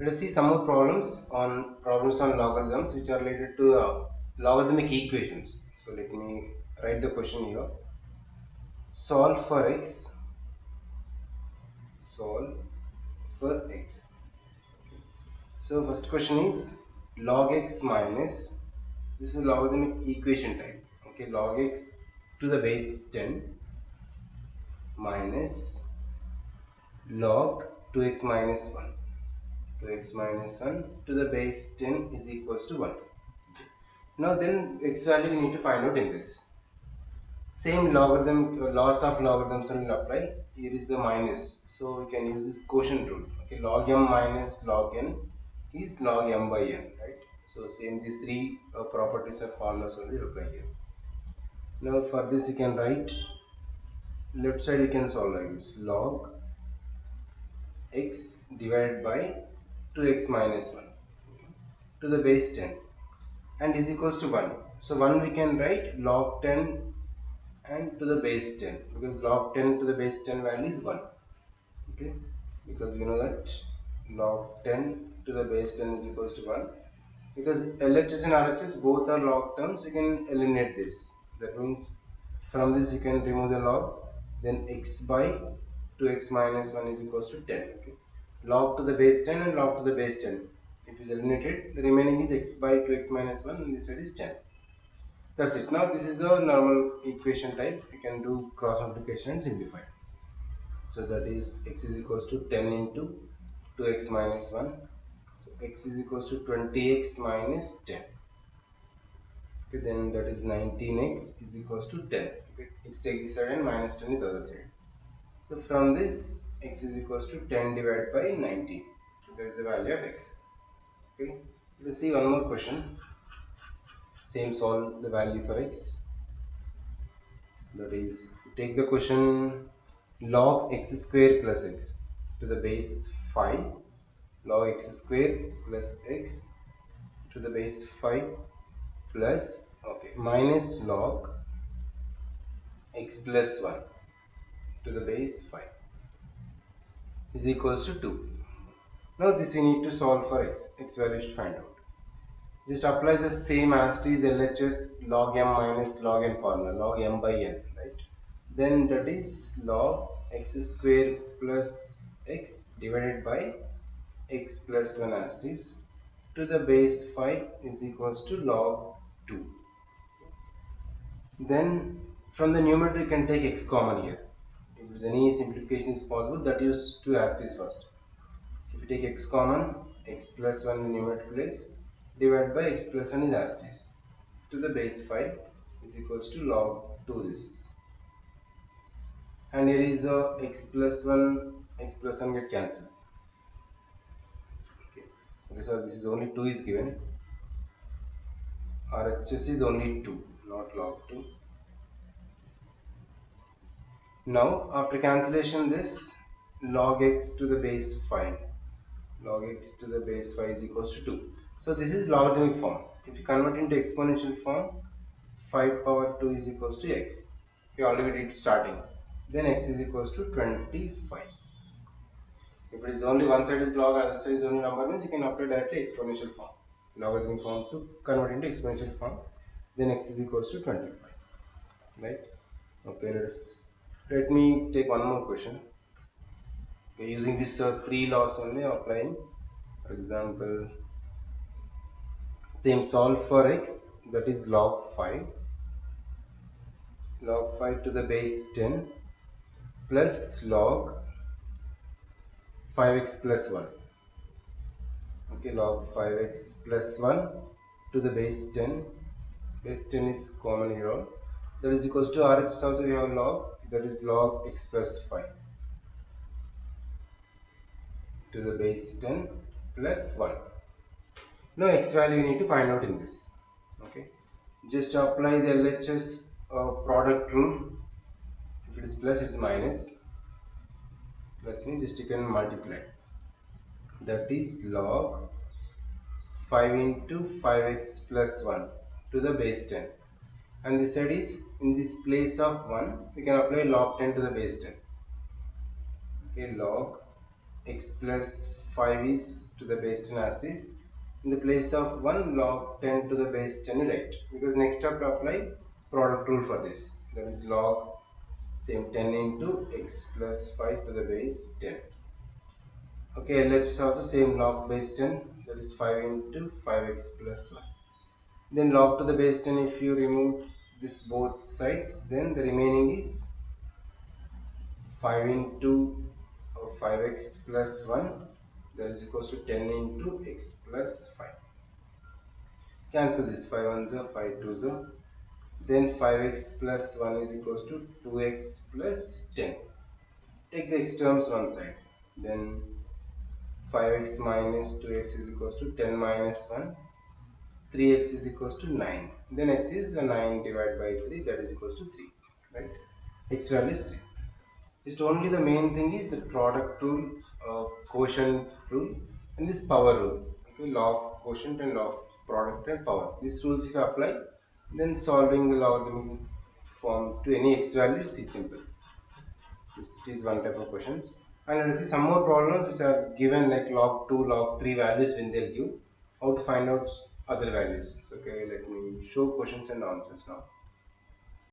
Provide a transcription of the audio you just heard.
Let us see some more problems on logarithms which are related to logarithmic equations. So let me write the question here. Solve for x. Solve for x. So first question is log x minus, this is logarithmic equation type. Okay, log x to the base 10 minus log 2x minus 1. 2x minus 1 to the base 10 is equals to 1. Now then x value we need to find out in this. Same logarithm, laws of logarithms will apply. Here is the minus. So we can use this quotient rule. Okay, log m minus log n is log m by n, right? So same these three properties of formulas only apply here. Now for this you can write, left side you can solve like this, log x divided by 2x minus 1 to the base 10 and is equals to 1. So 1 we can write log 10 and to the base 10, because log 10 to the base 10 value is 1. Okay, because we know that log 10 to the base 10 is equals to 1. Because LHS and RHS both are log terms, we can eliminate this. That means from this you can remove the log, then x by 2x minus 1 is equals to 10. Okay, log to the base 10 and log to the base 10, if is eliminated, the remaining is x by 2x minus 1 and this side is 10. That's it. Now this is the normal equation type. You can do cross multiplication and simplify. So that is x is equals to 10 into 2x minus 1. So x is equals to 20x minus 10. Okay, then that is 19x is equals to 10. Okay, x take this side and minus 10 is the other side. So from this x is equals to 10 divided by 19. So that is the value of x. Okay, let's see one more question. Same, solve the value for x. That is, take the question log x square plus x to the base 5, log x square plus x to the base 5 plus, okay, minus log x plus 1 to the base 5 is equals to 2. Now this we need to solve for x value to find out. Just apply the same as it is LHS log m minus log n formula, log m by n, right? Then that is log x square plus x divided by x plus 1 as it is to the base 5 is equals to log 2. Then from the numerator you can take x common here. If any simplification is possible, that use 2 as it is first. If you take x common, x plus 1 in the numerator place, divided by x plus 1 is as it is to the base 5 is equals to log 2 this is. And here is x plus 1 get cancelled. Okay, so this is only 2 is given. RHS is only 2, not log 2. Now after cancellation, this log x to the base 5, log x to the base 5 is equals to 2. So this is logarithmic form. If you convert into exponential form, 5 power 2 is equals to x. We already did starting. Then x is equals to 25. If it is only one side is log, other side is only number, means you can apply directly exponential form, logarithmic form to convert into exponential form. Then x is equals to 25. Right? Okay, let me take one more question. Okay, using these three laws only applying. For example, same, solve for x, that is log 5 to the base 10 plus log 5x plus 1. Okay, log 5x plus 1 to the base 10. Base 10 is common here all. That is equals to RHS also we have log, that is log x plus 5 to the base 10 plus 1. Now x value you need to find out in this. Okay, just apply the LHS product rule. If it is plus, it is minus. Plus means just you can multiply. That is log 5 into 5x plus 1 to the base 10. And this side is, in this place of 1, we can apply log 10 to the base 10. Okay, log x plus 5 is to the base 10 as it is. In the place of 1 log 10 to the base 10 you write, because next step to apply product rule for this. That is log same 10 into x plus 5 to the base 10. Okay, LHS is also same log base 10, that is 5 into 5x plus 1. Then log to the base 10, if you remove this both sides, then the remaining is 5 into 5x plus 1, that is equals to 10 into x plus 5. Cancel this, 5 ones are 5 twos are. Then 5x plus 1 is equals to 2x plus 10. Take the x terms one side. Then 5x minus 2x is equals to 10 minus 1. 3x is equals to 9. Then x is 9 divided by 3, that is equals to 3. Right? X value is 3. Just only the main thing is the product rule, quotient rule, and this power rule. Okay, law of quotient and law of product and power. These rules if you apply, then solving the logarithmic form to any x value is simple. This is one type of questions. And let us see some more problems which are given like log 2, log 3 values when they'll give. How to find out other values. So, okay, let me show questions and answers now.